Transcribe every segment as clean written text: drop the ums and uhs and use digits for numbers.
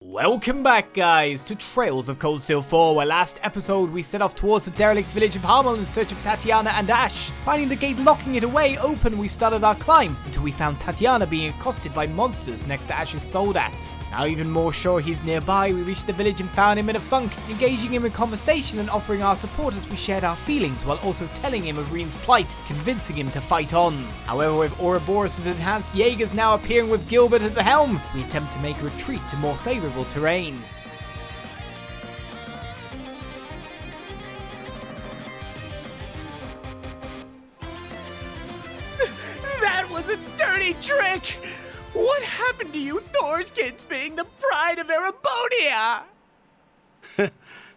Welcome back, guys, to Trails of Cold Steel 4, where last episode we set off towards the derelict village of Harmel in search of Tatiana and Ash. Finding the gate locking it away open, we started our climb, until we found Tatiana being accosted by monsters next to Ash's Soldat. Now even more sure he's nearby, we reached the village and found him in a funk, engaging him in conversation and offering our support as we shared our feelings, while also telling him of Reen's plight, convincing him to fight on. However, with Ouroboros' enhanced Jaegers now appearing with Gilbert at the helm, we attempt to make a retreat to more favourable terrain. That was a dirty trick! What happened to you Thor's kids being the pride of Erebonia?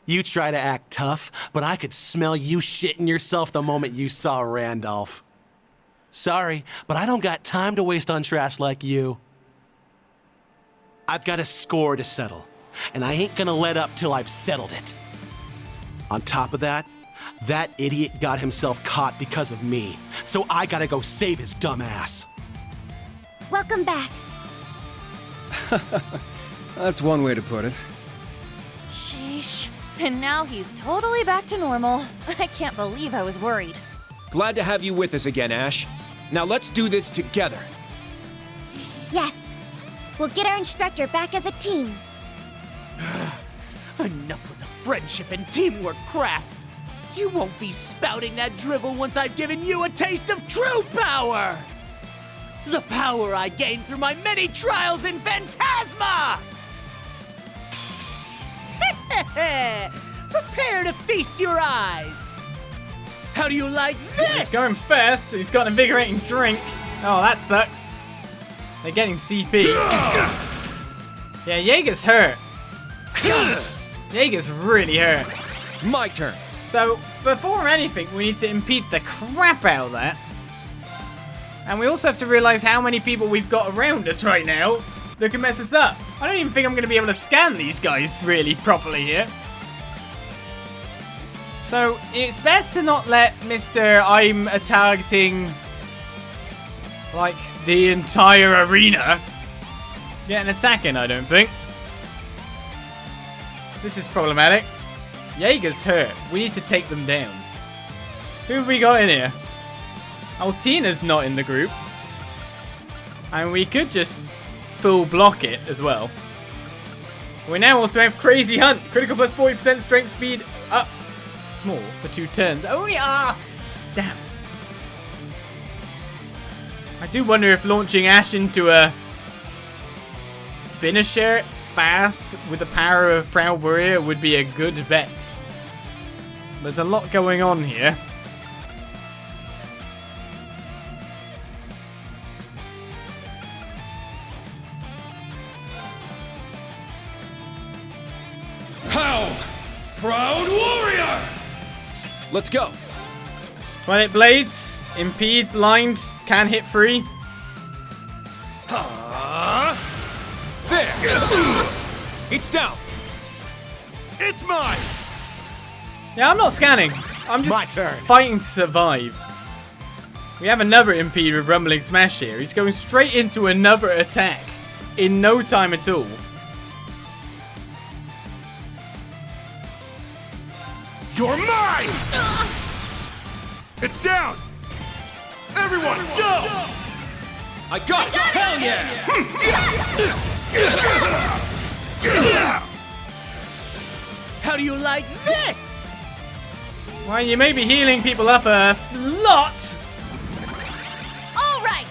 You try to act tough, but I could smell you shitting yourself the moment you saw Randolph. Sorry, but I don't got time to waste on trash like you. I've got a score to settle, and I ain't gonna let up till I've settled it. On top of that, that idiot got himself caught because of me, so I gotta go save his dumb ass. Welcome back. That's one way to put it. Sheesh. And now he's totally back to normal. I can't believe I was worried. Glad to have you with us again, Ash. Now let's do this together. Yes. We'll get our instructor back as a team. Enough with the friendship and teamwork crap! You won't be spouting that drivel once I've given you a taste of true power! The power I gained through my many trials in Phantasma! Prepare to feast your eyes! How do you like this? He's going first. He's got an invigorating drink. Oh, that sucks. They're getting CP. Yeah, Jaeger's hurt. Jaeger's really hurt. My turn. So, before anything, we need to impede the crap out of that. And we also have to realize how many people we've got around us right now that can mess us up. I don't even think I'm going to be able to scan these guys really properly here. So, it's best to not let Mr. I'm targeting, like, the entire arena get an attack in, I don't think. This is problematic. Jaeger's hurt. We need to take them down. Who have we got in here? Altina's not in the group. And we could just full block it as well. We now also have Crazy Hunt. Critical plus 40% strength speed up. Small for 2 turns. Oh yeah! Damn. I do wonder if launching Ash into a finisher fast with the power of Proud Warrior would be a good bet. There's a lot going on here. How? Proud Warrior! Let's go. Twilight Blades, impede, blind, can hit free. There! It's down! It's mine! Yeah, I'm not scanning. I'm My just turn. fighting to survive. We have another impede with Rumbling Smash here. He's going straight into another attack in no time at all. You're mine! It's down! Everyone, go! I got it! Hell yeah! How do you like this? Well, you may be healing people up a lot, All right.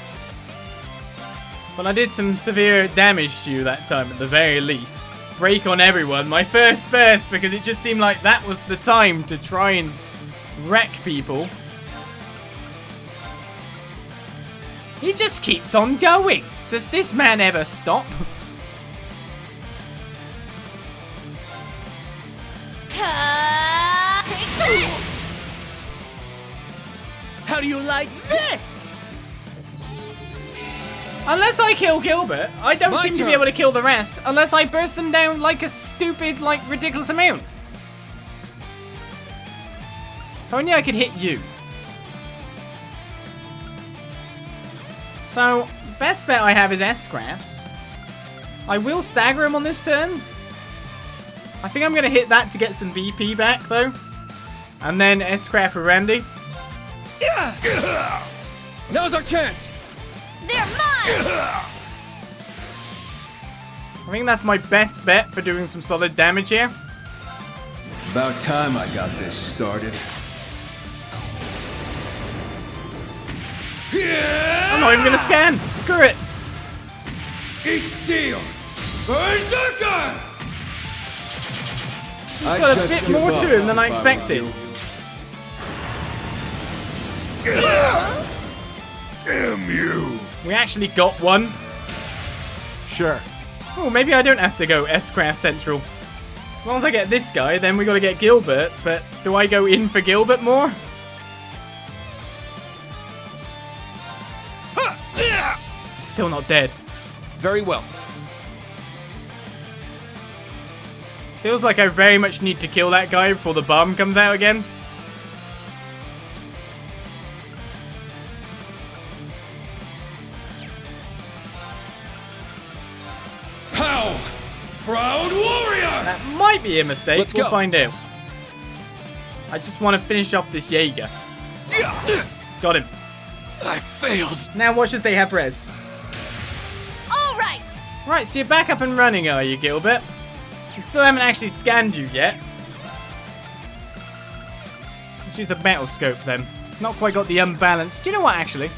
but I did some severe damage to you that time at the very least. Break on everyone. My first burst, because it just seemed like that was the time to try and wreck people. He just keeps on going. Does this man ever stop? How do you like this? Unless I kill Gilbert, I don't My seem to turn. be able to kill the rest. Unless I burst them down like a stupid, like, ridiculous amount. If only I could hit you. So, best bet I have is S-Scraps. I will stagger him on this turn. I think I'm going to hit that to get some BP back, though. And then S-Craft for Randy. Yeah! Now's our chance! They're mine! I think that's my best bet for doing some solid damage here. About time I got this started. I'm not even going to scan. Screw it. Eat steel! Berserker! He's got a bit more to him than I expected. Damn you! We actually got one. Sure. Oh, maybe I don't have to go S-Craft Central. As long as I get this guy, then we got to get Gilbert. But do I go in for Gilbert more? He's still not dead. Very well. Feels like I very much need to kill that guy before the bomb comes out again. How? Proud warrior! That might be a mistake. Let's We'll go. find out. I just want to finish off this Jaeger. Got him. I failed. Now watch as they have res. All right! Right, so you're back up and running, are you, Gilbert? We still haven't actually scanned you yet. Let's use a metal scope then. Not quite got the unbalance. Do you know what, actually?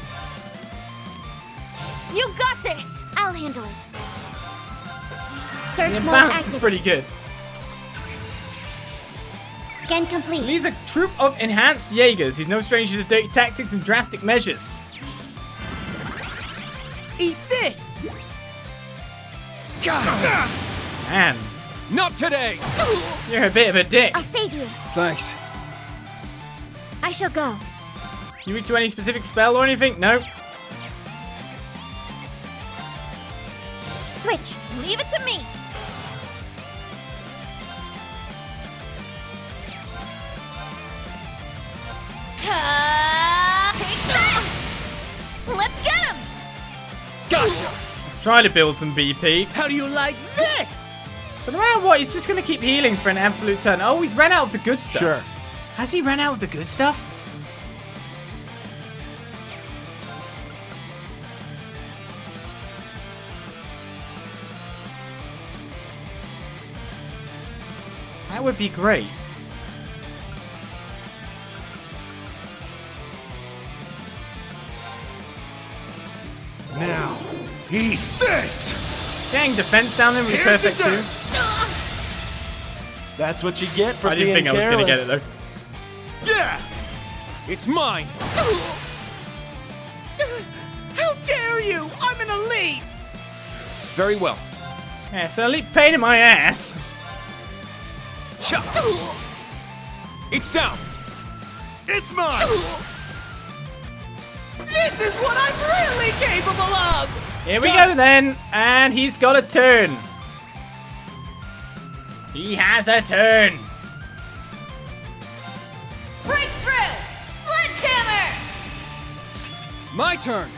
You got this! I'll handle it. Search The mode unbalance is active. pretty good. Scan complete. He's a troop of enhanced Jaegers. He's no stranger to dirty tactics and drastic measures. Eat this! Man, Not today! you're a bit of a dick. I'll save you. Thanks. I shall go. You weak to any specific spell or anything? No. Switch. Leave it to me. Take that! Let's get him! Gotcha! Let's try to build some BP. How do you like this? So no matter what, he's just going to keep healing for an absolute turn. Oh, he's ran out of the good stuff. Sure. Has he ran out of the good stuff? That would be great. Now, eat this! Getting defense down there would be perfect too. That's what you get for I being didn't think I was going to get it careless. though. Yeah! It's mine! How dare you? I'm an elite! Very well. Yeah, so elite pain in my ass. Chop! It's down! It's mine! This is what I'm really capable of! Here we go then, and he's got a turn. He has a turn. Breakthrough! Sledgehammer! My turn!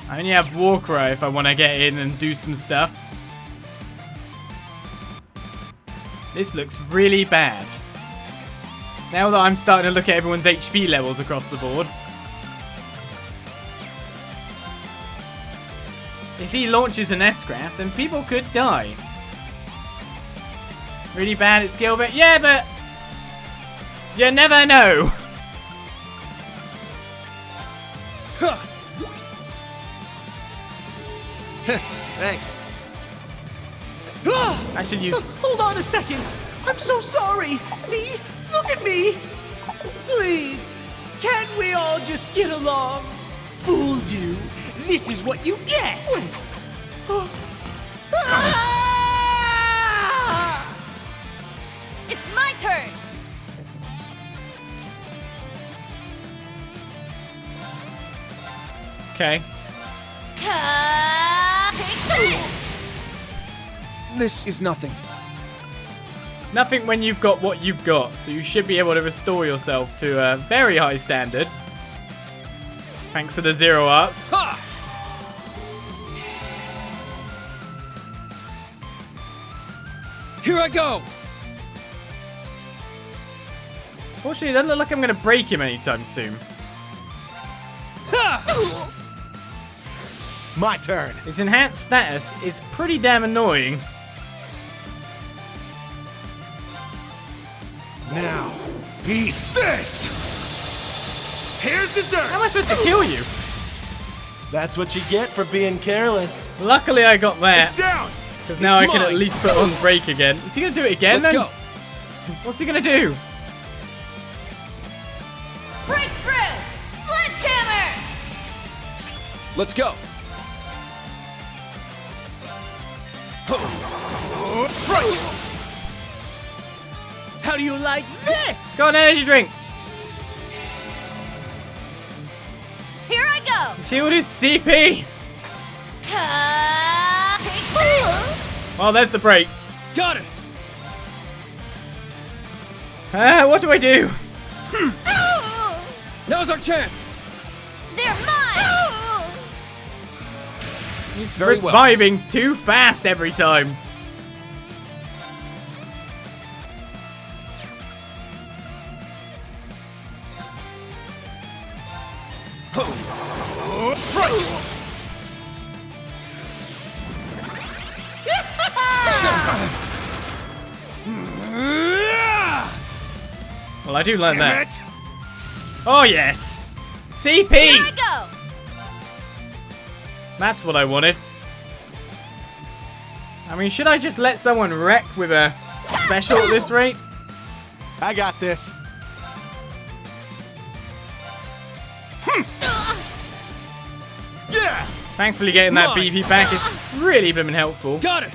I only have Warcry if I want to get in and do some stuff. This looks really bad. Now that I'm starting to look at everyone's HP levels across the board. If he launches an S-Craft, then people could die. Really bad at Gilbert? Yeah, but you never know. Thanks. I should use... Hold on a second. I'm so sorry. See? Look at me. Please, can't we all just get along? Fooled you. This is what you get. Ah! It's my turn! Okay. Take this! This is nothing. It's nothing when you've got what you've got, so you should be able to restore yourself to a very high standard. Thanks to the Zero Arts. Ha! Here I go! Fortunately, it doesn't look like I'm going to break him anytime soon. Ha! My turn. His enhanced status is pretty damn annoying. Now, eat this! Here's dessert! How am I supposed to kill you? That's what you get for being careless. Luckily, I got that. It's down! Because now I It's can at mine. least put on break again. Is he going to do it again Let's then? go! What's he going to do? Breakthrough! Sledgehammer! Let's go! Strike! How do you like this? Got an energy drink. Here I go! Let's heal his CP. Well, there's the break. Got it! What do I do? Now's our chance! They're mine! He's Very well. reviving too fast every time. Strike! Well, I do learn Damn that. it! Oh, yes. CP! Here I go! That's what I wanted. I mean, should I just let someone wreck with a special at this rate? I got this. Yeah! Thankfully, getting that mine. BP back is really been helpful. Got it!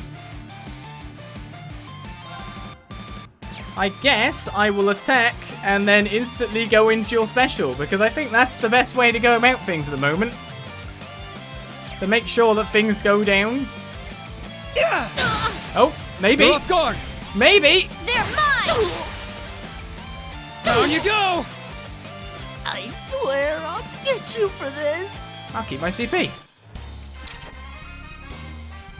I guess I will attack and then instantly go into your special, because I think that's the best way to go about things at the moment. To make sure that things go down. Yeah! Oh, maybe. They're off guard! Maybe. They're mine! Down you go! I swear I'll get you for this. I'll keep my CP.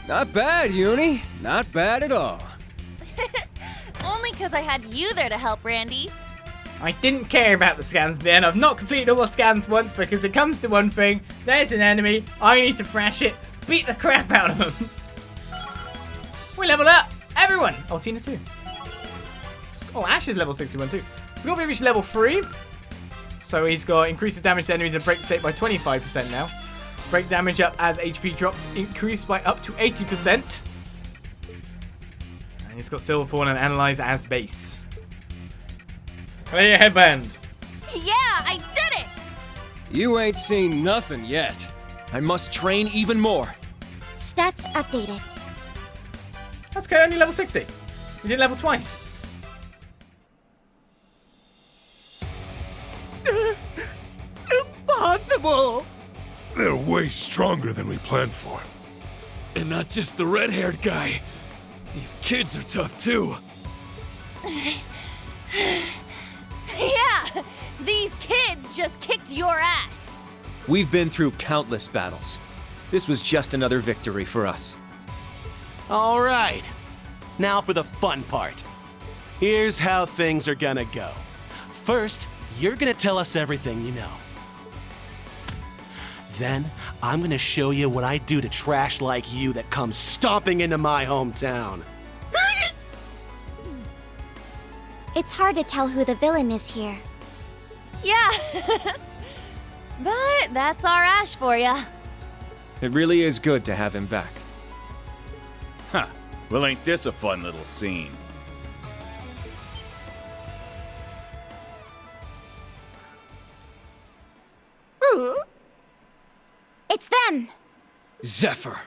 Not bad, Uni. Not bad at all. Only because I had you there to help, Randy. I didn't care about the scans then. I've not completed all the scans once because it comes to one thing. There's an enemy. I need to thrash it. Beat the crap out of them. We leveled up. Everyone. Oh, Tina too. Oh, Ash is level 61 too. Scorpion reached level 3. So he's got increases damage to enemies in break state by 25% now. Break damage up as HP drops increased by up to 80%. And he's got Silver Fawn and Analyze as base. Play your headband. Yeah, I did it! You ain't seen nothing yet. I must train even more. Stats updated. That's okay, only level 60. You did level twice. Impossible! They're way stronger than we planned for. And not just the red-haired guy. These kids are tough too. Yeah, these kids just kicked your ass. We've been through countless battles. This was just another victory for us. All right. Now for the fun part. Here's how things are gonna go. First, you're gonna tell us everything you know. Then, I'm gonna show you what I do to trash like you that comes stomping into my hometown. It's hard to tell who the villain is here. Yeah. But that's our Ash for ya. It really is good to have him back. Huh. Well, ain't this a fun little scene? It's them! Zephyr!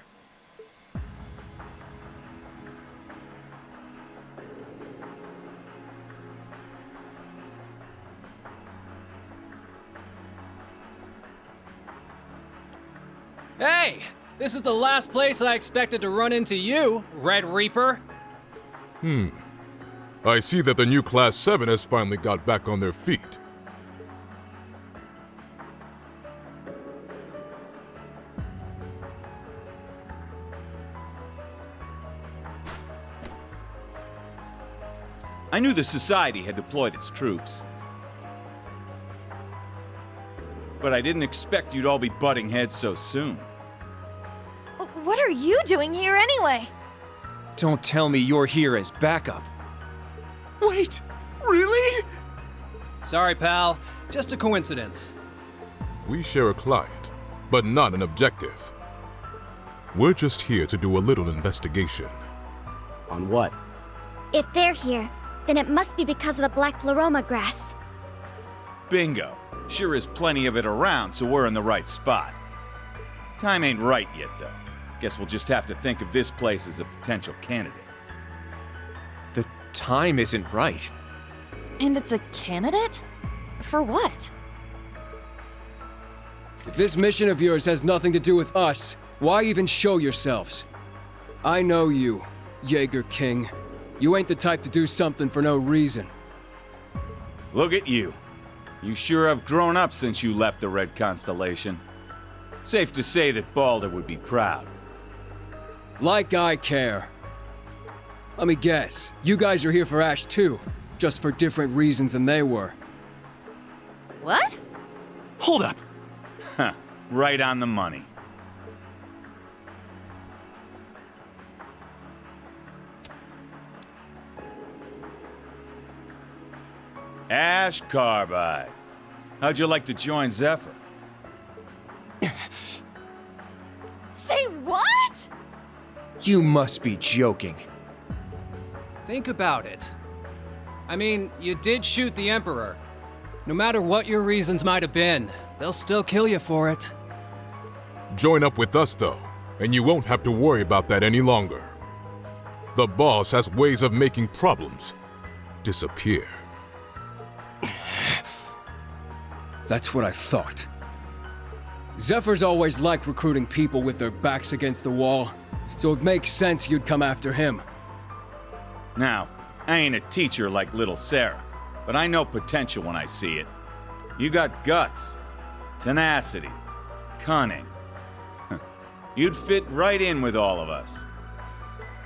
Hey! This is the last place I expected to run into you, Red Reaper. I see that the new Class 7 has finally got back on their feet. I knew the Society had deployed its troops. But I didn't expect you'd all be butting heads so soon. What are you doing here anyway? Don't tell me you're here as backup. Wait, really? Sorry, pal. Just a coincidence. We share a client, but not an objective. We're just here to do a little investigation. On what? If they're here, then it must be because of the black pleroma grass. Bingo. Sure is plenty of it around, so we're in the right spot. Time ain't right yet, though. Guess we'll just have to think of this place as a potential candidate. The time isn't right. And it's a candidate? For what? If this mission of yours has nothing to do with us, why even show yourselves? I know you, Jaeger King. You ain't the type to do something for no reason. Look at you. You sure have grown up since you left the Red Constellation. Safe to say that Balder would be proud. Like I care. Let me guess, you guys are here for Ash too, just for different reasons than they were. What? Hold up! Huh, right on the money. Ash Carbide. How'd you like to join Zephyr? Say what? You must be joking. Think about it. I mean, you did shoot the Emperor. No matter what your reasons might have been, they'll still kill you for it. Join up with us, though, and you won't have to worry about that any longer. The boss has ways of making problems disappear. That's what I thought. Zephyr's always liked recruiting people with their backs against the wall, so it makes sense you'd come after him. Now, I ain't a teacher like little Sarah, but I know potential when I see it. You got guts, tenacity, cunning. You'd fit right in with all of us.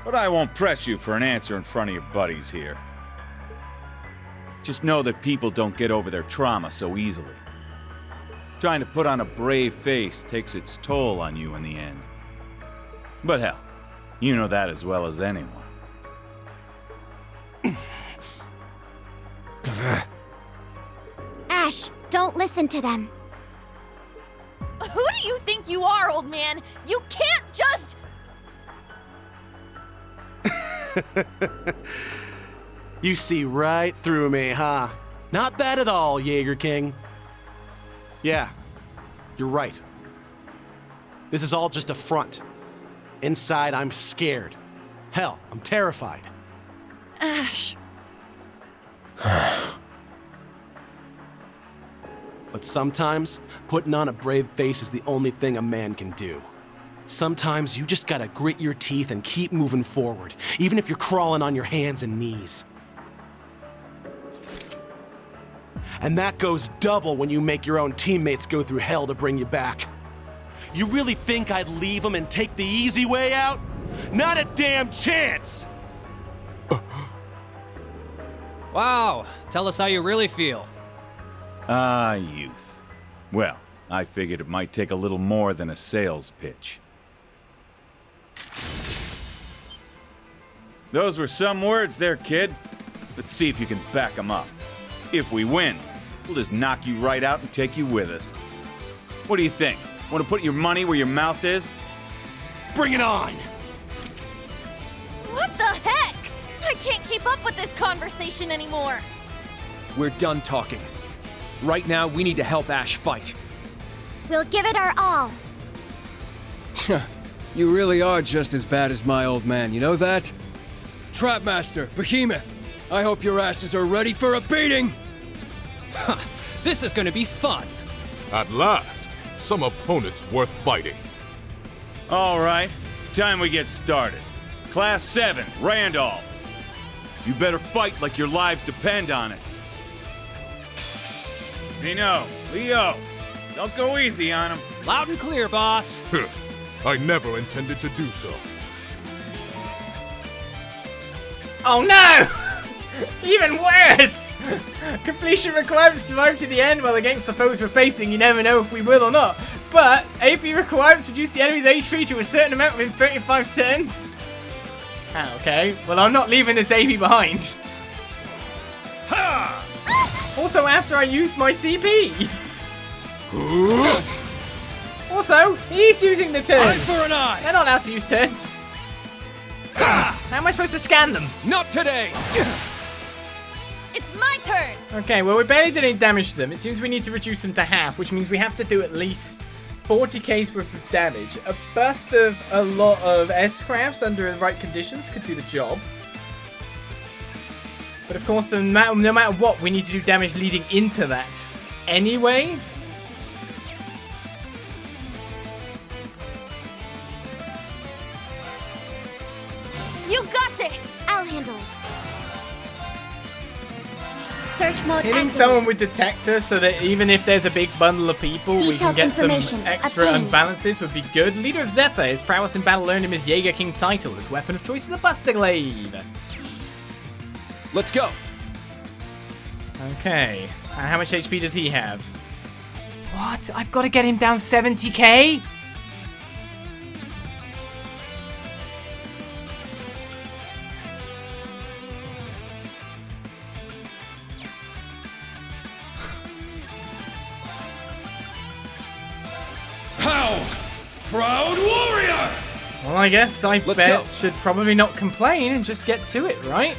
But I won't press you for an answer in front of your buddies here. Just know that people don't get over their trauma so easily. Trying to put on a brave face takes its toll on you in the end. But hell, you know that as well as anyone. Ash, don't listen to them. Who do you think you are, old man? You can't just... You see right through me, huh? Not bad at all, Jaeger King. Yeah, you're right. This is all just a front. Inside, I'm scared. Hell, I'm terrified. Ash. But sometimes, putting on a brave face is the only thing a man can do. Sometimes you just gotta grit your teeth and keep moving forward, even if you're crawling on your hands and knees. And that goes double when you make your own teammates go through hell to bring you back. You really think I'd leave them and take the easy way out? Not a damn chance! Wow, tell us how you really feel. Ah, youth. Well, I figured it might take a little more than a sales pitch. Those were some words there, kid. Let's see if you can back them up. If we win, we'll just knock you right out and take you with us. What do you think? Want to put your money where your mouth is? Bring it on! What the heck? I can't keep up with this conversation anymore. We're done talking. Right now, we need to help Ash fight. We'll give it our all. You really are just as bad as my old man, you know that? Trapmaster, Behemoth, I hope your asses are ready for a beating! This is gonna be fun. At last, some opponents worth fighting. All right, it's time we get started. Class VII, Randolph. You better fight like your lives depend on it. Zeno, Leo, don't go easy on him. Loud and clear, boss. I never intended to do so. Oh no! Even worse! Completion required to survive to the end while against the foes we're facing. You never know if we will or not. But AP required to reduce the enemy's HP to a certain amount within 35 turns. Ah, okay. Well, I'm not leaving this AP behind. Also, after I used my CP. Also, he's using the turns. Eye for an eye. They're not allowed to use turns. How am I supposed to scan them? Not today. It's my turn! Okay, well, we barely did any damage to them. It seems we need to reduce them to half, which means we have to do at least 40k's worth of damage. A bust of a lot of S-crafts under the right conditions could do the job. But of course, no matter what, we need to do damage leading into that anyway. You got this! I'll handle it. Search mode Hitting activated. someone with detector so that even if there's a big bundle of people, we can Detailed get some information extra obtained. unbalances would be good. Leader of Zephyr, his prowess in battle earned him his Jaeger King title. His weapon of choice is the Buster Glaive. Let's go. Okay, and how much HP does he have? What? I've got to get him down 70k? How? Proud warrior! Well, I guess I Let's bet go. should probably not complain and just get to it, right?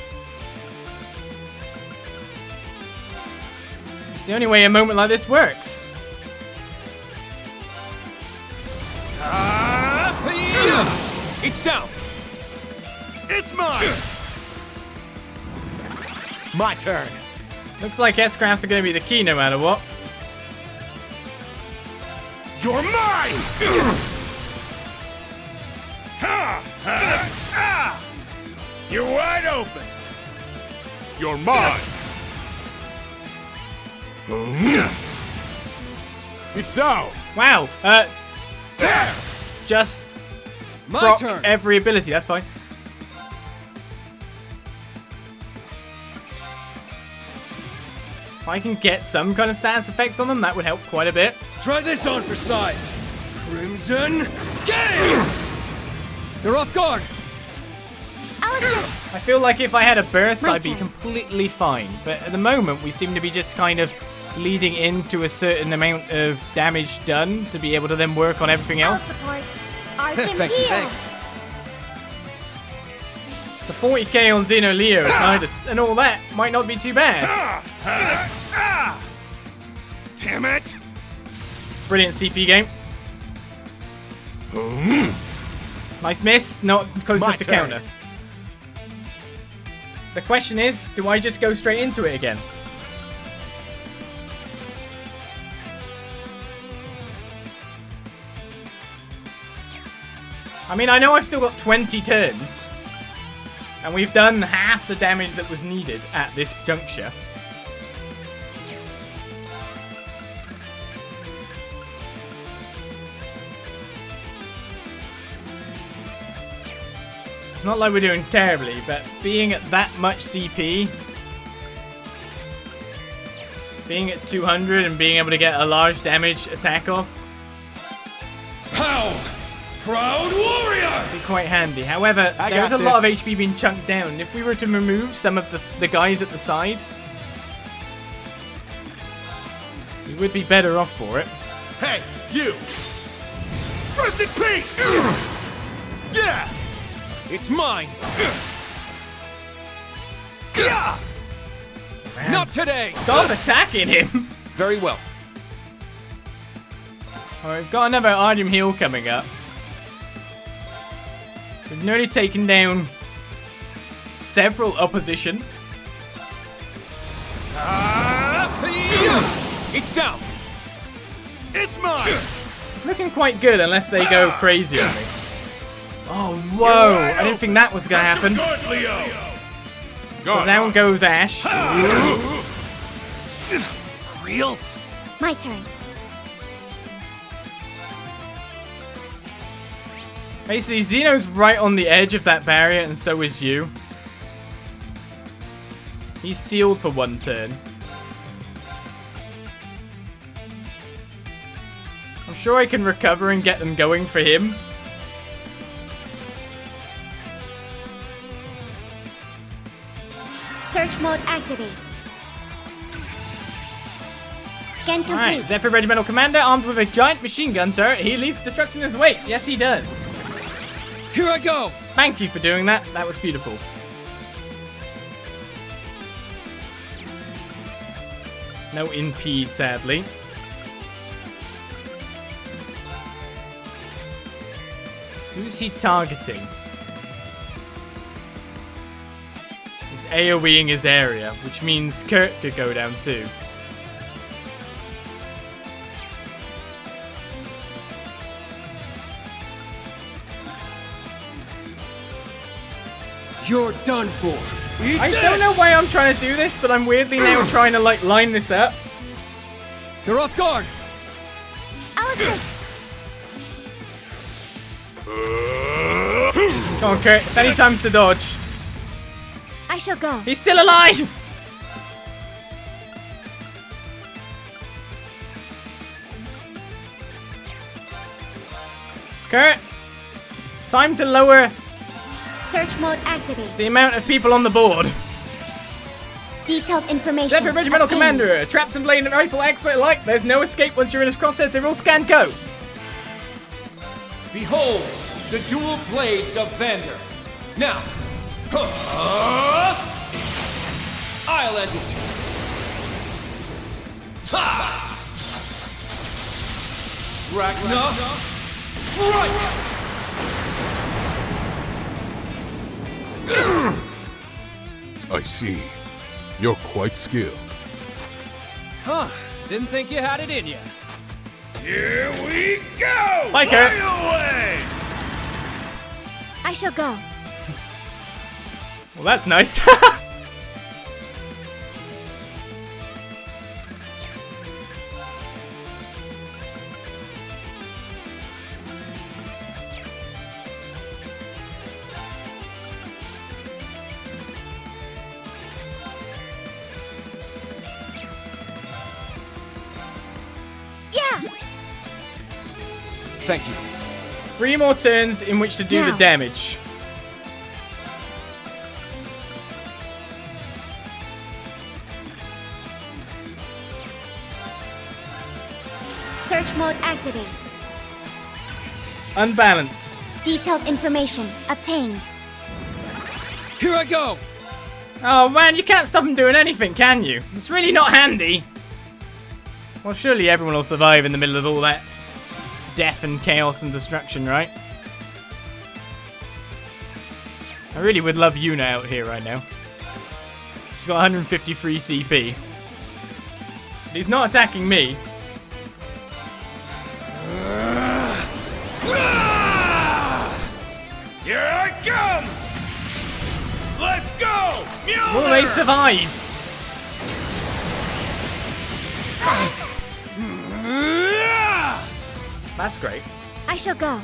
It's the only way a moment like this works. It's down. It's mine! My turn. Looks like S-crafts are going to be the key no matter what. You're mine! You're wide open. You're mine! It's down! Wow, just My proc turn. every ability, that's fine. If I can get some kind of status effects on them, that would help quite a bit. Try this on for size. Crimson Gale! They're off guard. I'll assist. I feel like if I had a burst, My I'd be turn. completely fine. But at the moment, we seem to be just kind of leading into a certain amount of damage done to be able to then work on everything I'll else. support. Arch and Thank you, heal. thanks. The 40k on Xeno Leo and all that might not be too bad. Damn it! Brilliant CP game. Nice miss, not close My enough to turn. counter. The question is, do I just go straight into it again? I mean, I know I've still got 20 turns. And we've done half the damage that was needed at this juncture. It's not like we're doing terribly, but being at that much CP, being at 200 and being able to get a large damage attack off, How? Proud warrior! be quite handy. However, I there is a got lot of this. HP being chunked down. If we were to remove some of the guys at the side, we would be better off for it. Hey, you! Rest in peace! Yeah! It's mine. Man, Not today. Stop attacking him! Very well. Alright, we've got another Ardium heal coming up. We've nearly taken down several opposition. It's down. It's mine! It's looking quite good unless they go crazy on me. Oh, whoa! I didn't think that was gonna happen. Good, Leo. So down goes Ash. Real? My turn. Basically, Xeno's right on the edge of that barrier, and so is you. He's sealed for 1 turn. I'm sure I can recover and get them going for him. Search mode activate. Scan complete. Alright, Zephyr Regimental Commander armed with a giant machine gun turret. He leaves destruction in his wake. Yes, he does. Here I go! Thank you for doing that. That was beautiful. No impede, sadly. Who's he targeting? He's AoEing his area, which means Kurt could go down too. You're done for. I don't know why I'm trying to do this, but I'm weirdly now trying to like line this up. They're off guard. I'll assist. Come on, Kurt. If any time's to dodge. I shall go. He's still alive! Kurt! Time to lower Search mode activate. the amount of people on the board. Detailed information. Zephyr Regimental obtained. Commander, traps and blade and rifle expert alike. There's no escape once you're in his crosshairs. They're all scan go. Behold, the dual blades of Vander. Now, I'll end it. Ha! Ragnar, strike! I see. You're quite skilled. Huh. Didn't think you had it in you. Here we go! Bye, Kurt. Away! I shall go. Well, that's nice. Yeah. Thank you. 3 more turns in which to do the Now. damage. Search mode activate. Unbalance. Detailed information obtained. Here I go! Oh man, you can't stop him doing anything, can you? It's really not handy. Well, surely everyone will survive in the middle of all that death and chaos and destruction, right? I really would love Yuna out here right now. She's got 153 CP. But he's not attacking me. Here I come! Let's go! Mjolnir! Will they survive? That's great. I shall go.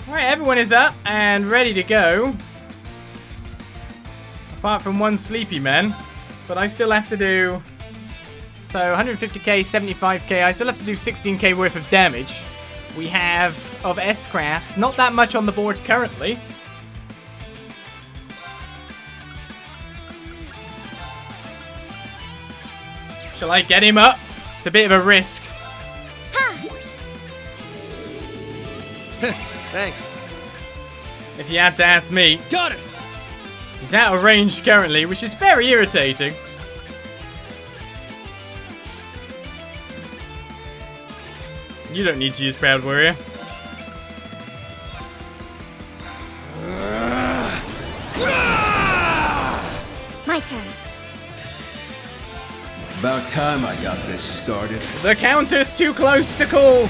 Alright, everyone is up and ready to go. Apart from one sleepy man. But I still have to do... So, 150k, 75k. I still have to do 16k worth of damage. We have, of S-Crafts, not that much on the board currently. Shall I get him up? It's a bit of a risk. Thanks. If you had to ask me. Got it! He's out of range currently, which is very irritating. You don't need to use Proud Warrior. My turn. About time I got this started. The counter's too close to call.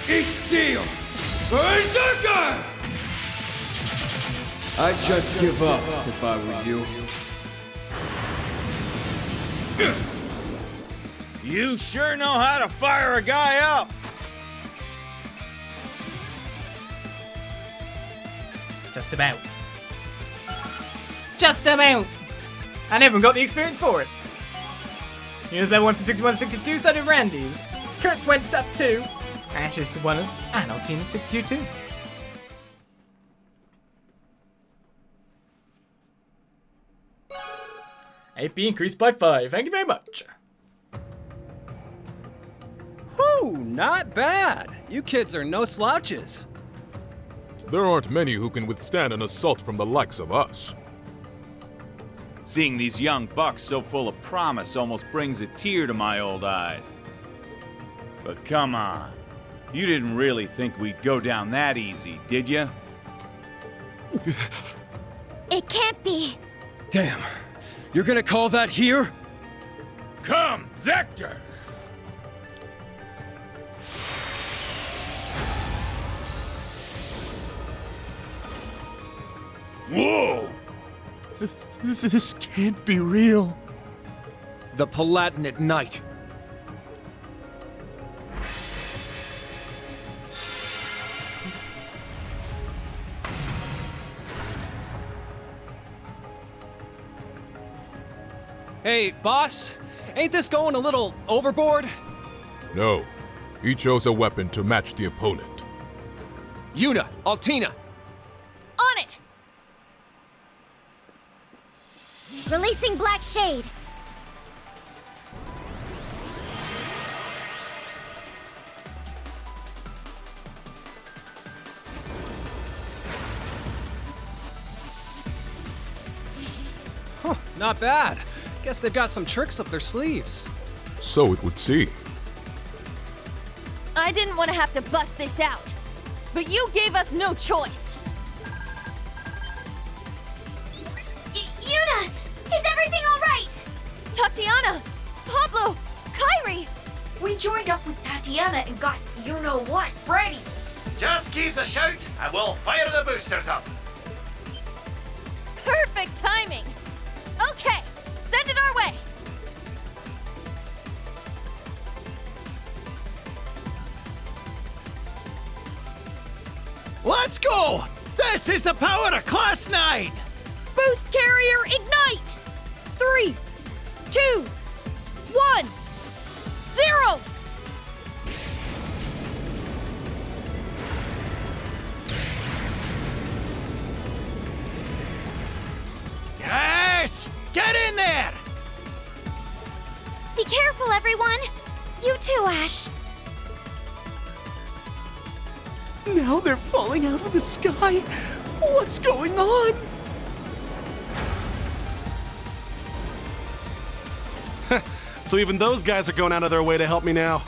Eat steel! Berserker! I'd just give up if I were you. You sure know how to fire a guy up! Just about. Just about! And everyone got the experience for it. Here's level 1 for 61 62, so did Randy's. Kurt's went up 2. Ash's 1, and Altina's 62 too. AP increased by 5. Thank you very much. Whew, not bad. You kids are no slouches. There aren't many who can withstand an assault from the likes of us. Seeing these young bucks so full of promise almost brings a tear to my old eyes. But come on, you didn't really think we'd go down that easy, did you? It can't be. Damn. You're gonna call that here? Come, Zector! Whoa! This can't be real. The Palatinate Knight. Hey, boss, ain't this going a little overboard? No, he chose a weapon to match the opponent. Yuna, Altina. On it! Releasing Black Shade. Huh, not bad. Guess they've got some tricks up their sleeves. So it would seem. I didn't want to have to bust this out, but you gave us no choice. Yuna! Is everything alright? Tatiana! Pablo! Kyrie! We joined up with Tatiana and got you-know-what ready. Just give a shout and we'll fire the boosters up. Perfect timing! Okay, send it our way! Let's go! This is the power of Class VII! Boost carrier ignite! 3, 2, 1, 0! Yes! Get in there! Be careful, everyone! You too, Ash. Now they're falling out of the sky. What's going on? So even those guys are going out of their way to help me now.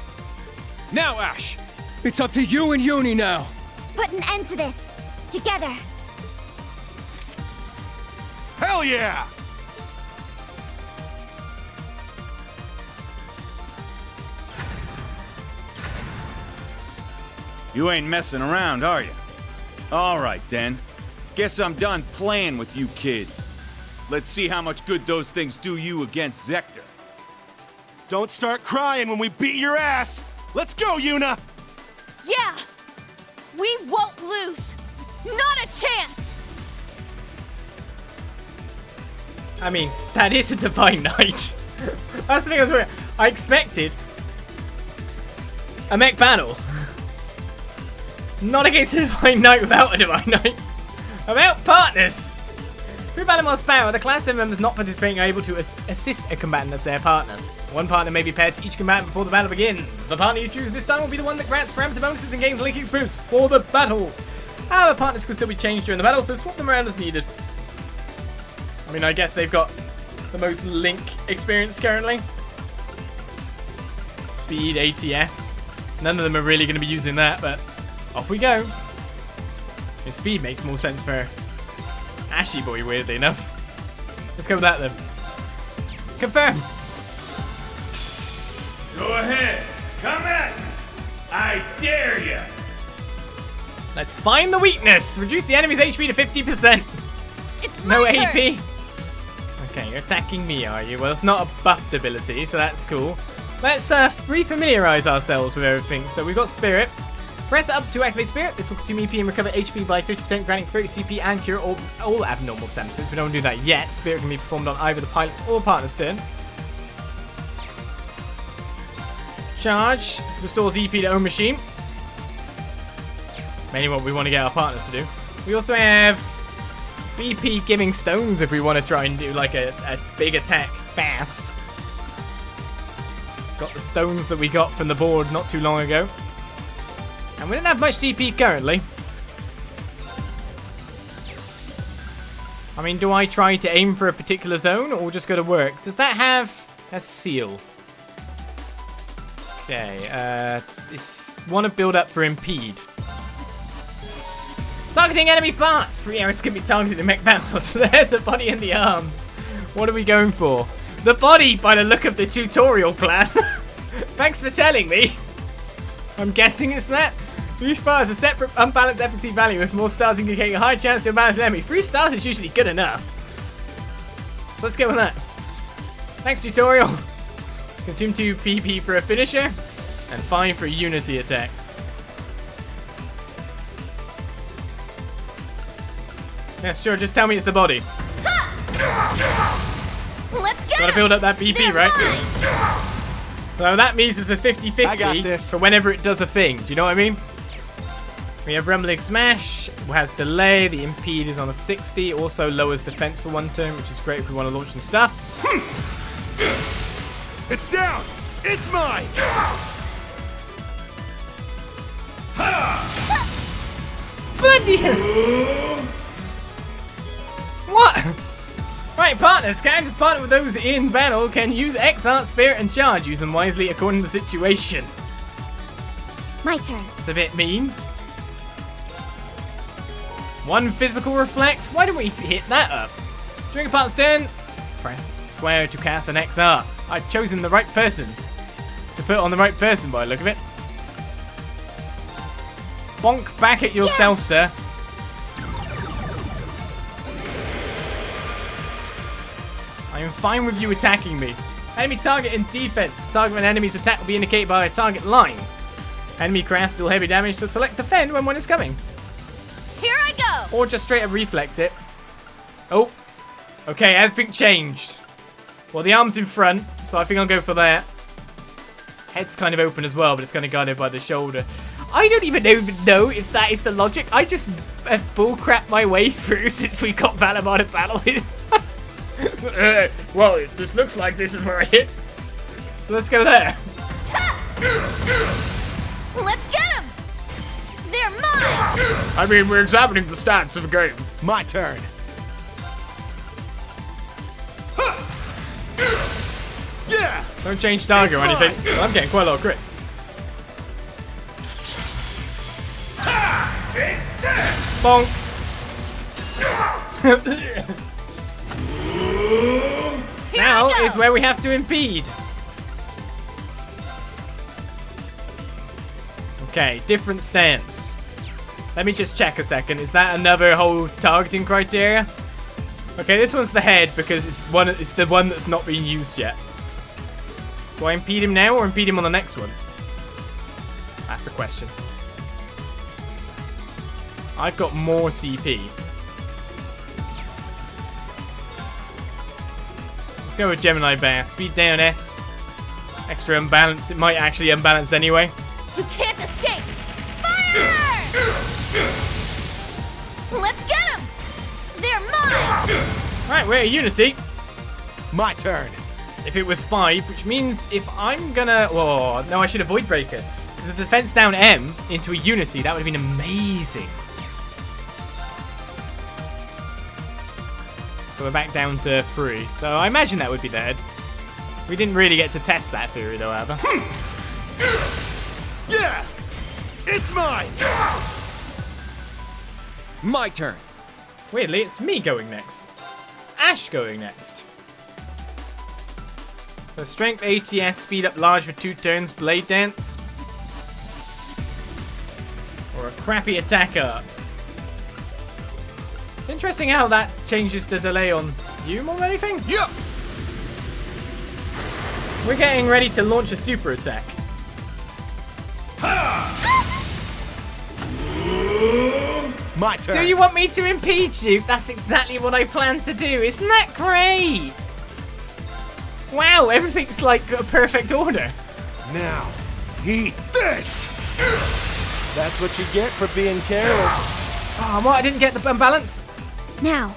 Now, Ash! It's up to you and Uni now! Put an end to this. Together. Hell yeah! You ain't messing around, are you? All right, then. Guess I'm done playing with you kids. Let's see how much good those things do you against Zector. Don't start crying when we beat your ass! Let's go, Yuna! Yeah! We won't lose! Not a chance! I mean, that is a Divine Knight. That's the thing I was worried. I expected a mech battle. Not against a Divine Knight without a Divine Knight. About partners. Through Battlemore's power, the Class 7 members not participating are able to assist a combatant as their partner. One partner may be paired to each combatant before the battle begins. The partner you choose this time will be the one that grants parameter bonuses and gains link experience for the battle. However, partners can still be changed during the battle, so swap them around as needed. I mean, I guess they've got the most link experience currently. Speed, ATS. None of them are really going to be using that, but off we go. Your speed makes more sense for Ashy Boy, weirdly enough. Let's go with that then. Confirm. Go ahead. Come at me. I dare you. Let's find the weakness. Reduce the enemy's HP to 50%. It's no my turn. AP. Okay, you're attacking me, are you? Well, it's not a buffed ability, so that's cool. Let's refamiliarize ourselves with everything. So we've got Spirit. Press up to activate Spirit. This will consume EP and recover HP by 50%, granting 30 CP and cure all abnormal stances. We don't do that yet. Spirit can be performed on either the pilot's or partner's turn. Charge restores EP to own machine. Mainly what we want to get our partners to do. We also have BP giving stones if we want to try and do like a big attack fast. Got the stones that we got from the board not too long ago. And we don't have much CP currently. I mean, do I try to aim for a particular zone or just go to work? Does that have a seal? Okay, want to build up for impede. Targeting enemy parts! 3 arrows can be targeted in mech battles. There's the body and the arms. What are we going for? The body, by the look of the tutorial plan. Thanks for telling me. I'm guessing it's that. Each part has a separate unbalanced efficacy value with more stars indicating a high chance to unbalance an enemy. 3 stars is usually good enough. So let's go with that. Thanks, tutorial. Consume 2 PP for a finisher, and 5 for a unity attack. Yeah, sure, just tell me it's the body. Let's go! Gotta build up that BP, right? So that means it's a 50-50 for whenever it does a thing. Do you know what I mean? We have Rumbling Smash, it has delay, the impede is on a 60, also lowers defense for 1 turn, which is great if we want to launch some stuff. It's down! It's mine! Bloody What? Right, partners. Characters partnered with those in battle can use X Art, Spirit, and Charge. Use them wisely according to the situation. My turn. It's a bit mean. 1 physical reflex. Why don't we hit that up? During a partner's turn, press swear to cast an XR. I've chosen the right person to put on the right person by the look of it. Bonk back at yourself, sir. I am fine with you attacking me. Enemy target in defense. The target of an enemy's attack will be indicated by a target line. Enemy craft deal heavy damage, so select defend when one is coming. Here I go! Or just straight up reflect it. Oh. Okay, everything changed. Well, the arm's in front, so I think I'll go for that. Head's kind of open as well, but it's kind of guarded by the shoulder. I don't even know if that is the logic. I just have bullcrap my way through since we got Valamar to battle with. Well, this looks like this is where I hit. So let's go there. Let's get him! They're mine! I mean, we're examining the stats of the game. My turn. Yeah! Don't change target or anything. Well, I'm getting quite a lot of crits. Bonk. Now is where we have to impede. Okay, different stance. Let me just check a second. Is that another whole targeting criteria? Okay, this one's the head because it's the one that's not being used yet. Do I impede him now or impede him on the next one? That's the question. I've got more CP. Let's go with Gemini Bear. Speed down S. Extra unbalanced. It might actually unbalance anyway. You can't escape! Fire! Let's get him! They're mine! Right, we're at Unity. My turn. If it was 5, which means if I'm gonna... Oh, no, I should avoid Breaker. Because if the defense down M into a Unity, that would have been amazing. So we're back down to 3. So I imagine that would be dead. We didn't really get to test that theory, though, however. Yeah! It's mine! My turn. Weirdly, it's me going next. It's Ash going next. So strength ATS, speed up large for 2 turns, blade dance. Or a crappy attack up. Interesting how that changes the delay on you more than anything. Yeah! We're getting ready to launch a super attack. My turn. Do you want me to impeach you? That's exactly what I plan to do. Isn't that great? Wow, everything's like a perfect order. Now, eat this! That's what you get for being careless. Oh, what? I didn't get the balance? Now.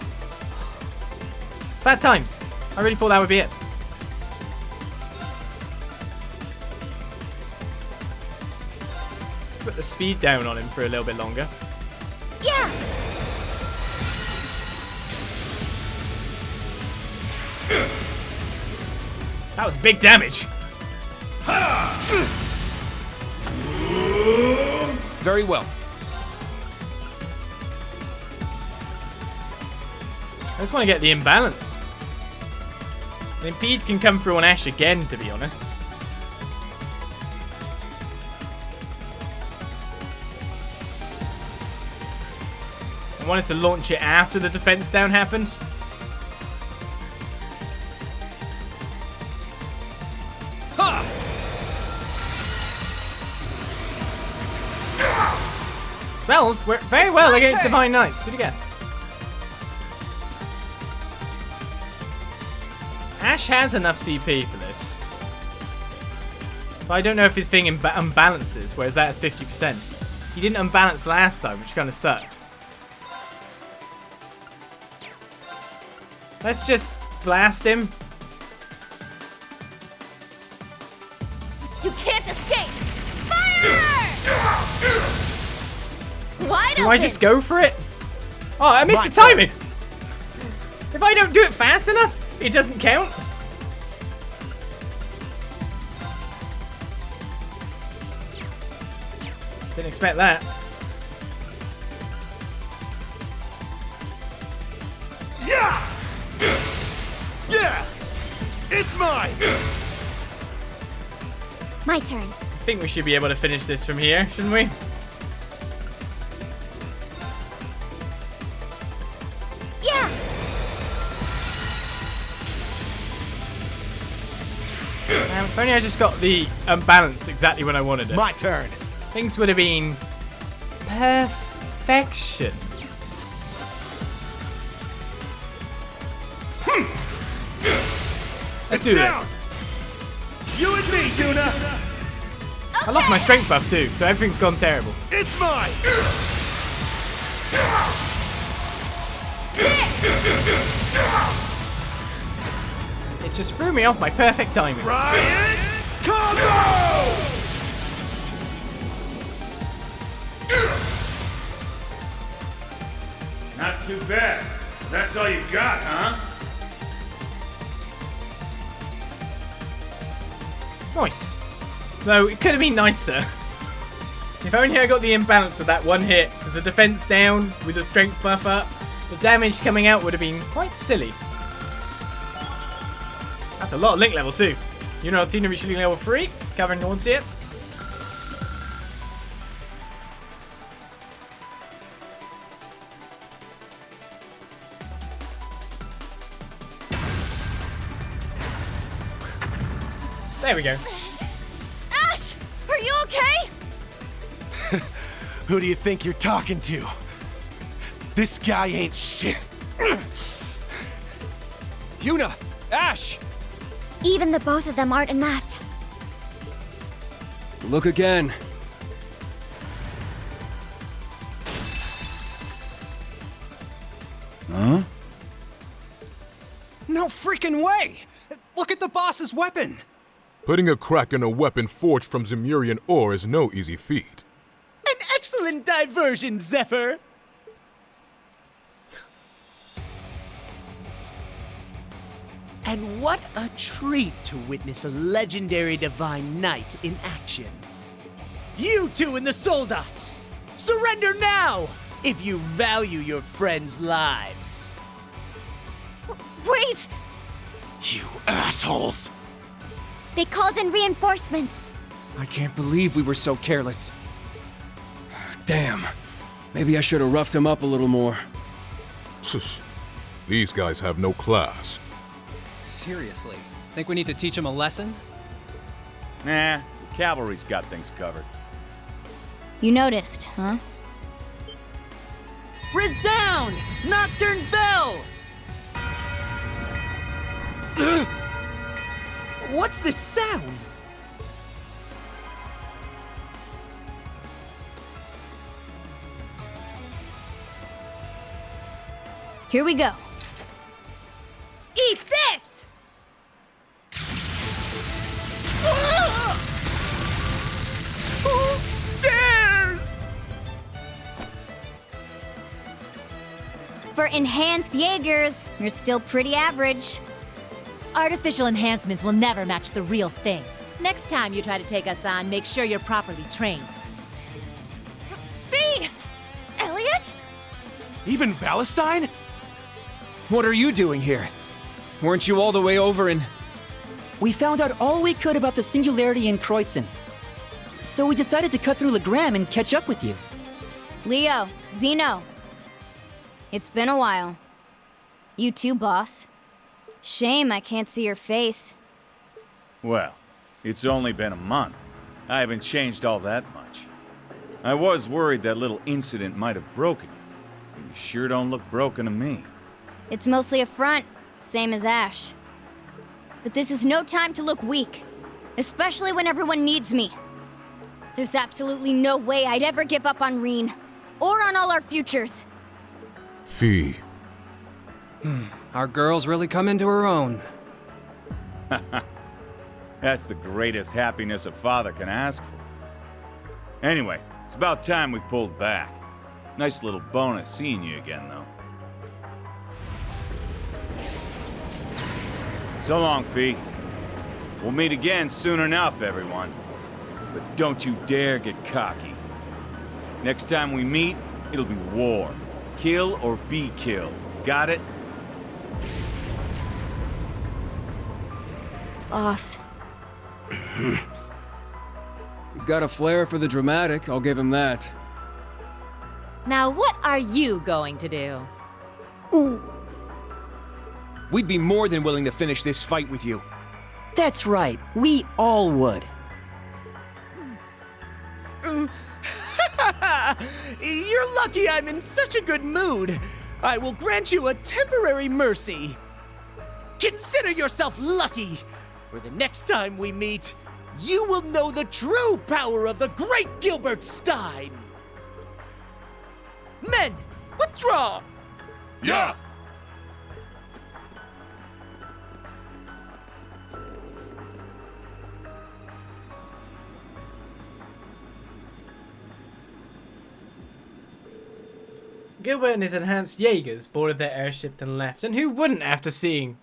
Sad times. I really thought that would be it. Put the speed down on him for a little bit longer. Yeah! That was big damage. Very well. I just want to get the imbalance. The impede can come through on Ash again, to be honest. I wanted to launch it after the defense down happened. Spells work very well against Divine Knights. Who'd you guess? Ash has enough CP for this. But I don't know if his thing unbalances, whereas that is 50%. He didn't unbalance last time, which kind of sucked. Let's just blast him. You can't escape! Fire! Wide Do open. I just go for it? Oh, I missed the timing! If I don't do it fast enough, it doesn't count. Didn't expect that. Yeah! Yeah! It's mine! My turn. I think we should be able to finish this from here, shouldn't we? Yeah! If only I just got the balance exactly when I wanted it. My turn. Things would have been perfection. Let's do this. You and me, Yuna. I lost my strength buff too, so everything's gone terrible. It's mine. It just threw me off my perfect timing. Ryan, combo! Not too bad. That's all you got, huh? Nice. Though it could have been nicer. If only I got the imbalance of that one hit, with the defense down, with the strength buff up, the damage coming out would have been quite silly. That's a lot of link level too. You know, Tina reaching level 3, covering no one see it. There we go. Ash, are you okay? Who do you think you're talking to? This guy ain't shit. Yuna! Ash! Even the both of them aren't enough. Look again. Huh? No freaking way! Look at the boss's weapon! Putting a crack in a weapon forged from Zemurian ore is no easy feat. An excellent diversion, Zephyr! And what a treat to witness a legendary Divine Knight in action. You two in the Soldats, surrender now if you value your friends' lives. Wait! You assholes! They called in reinforcements. I can't believe we were so careless. Damn. Maybe I should have roughed him up a little more. These guys have no class. Seriously, think we need to teach him a lesson? Nah, the cavalry's got things covered. You noticed, huh? Resound! Nocturne Bell! What's this sound? Here we go. Eat this! Who dares? For enhanced Jaegers, you're still pretty average. Artificial enhancements will never match the real thing. Next time you try to take us on, make sure you're properly trained. V! Elliot? Even Valestine? What are you doing here? Weren't you all the way over in... We found out all we could about the singularity in Kreutzen. So we decided to cut through Legram and catch up with you. Leo, Zeno. It's been a while. You too, boss. Shame I can't see your face. Well, it's only been a month. I haven't changed all that much. I was worried that little incident might have broken you. You sure don't look broken to me. It's mostly a front, same as Ash. But this is no time to look weak, especially when everyone needs me. There's absolutely no way I'd ever give up on Reen, or on all our futures. Fee. Our girl's really come into her own. That's the greatest happiness a father can ask for. Anyway, it's about time we pulled back. Nice little bonus seeing you again, though. So long, Fee. We'll meet again soon enough, everyone. But don't you dare get cocky. Next time we meet, it'll be war. Kill or be killed. Got it? Boss. He's got a flair for the dramatic, I'll give him that. Now what are you going to do? We'd be more than willing to finish this fight with you. That's right, we all would. You're lucky I'm in such a good mood. I will grant you a temporary mercy. Consider yourself lucky. For the next time we meet, you will know the true power of the great Gilbert Stein. Men, withdraw! Yeah! Gilbert and his enhanced Jaegers boarded their airship and left, and who wouldn't after seeing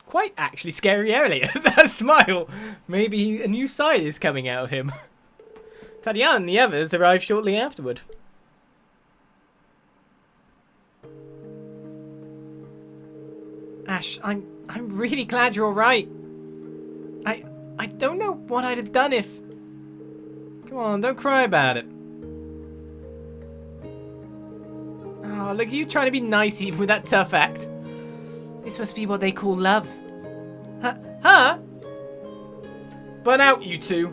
quite actually scary Elliot? That smile! Maybe a new side is coming out of him. Tatiana and the others arrived shortly afterward. Ash, I'm really glad you're alright. I don't know what I'd have done if... Come on, don't cry about it. Oh, look at you trying to be nice even with that tough act. This must be what they call love. Huh? Burn out, you two.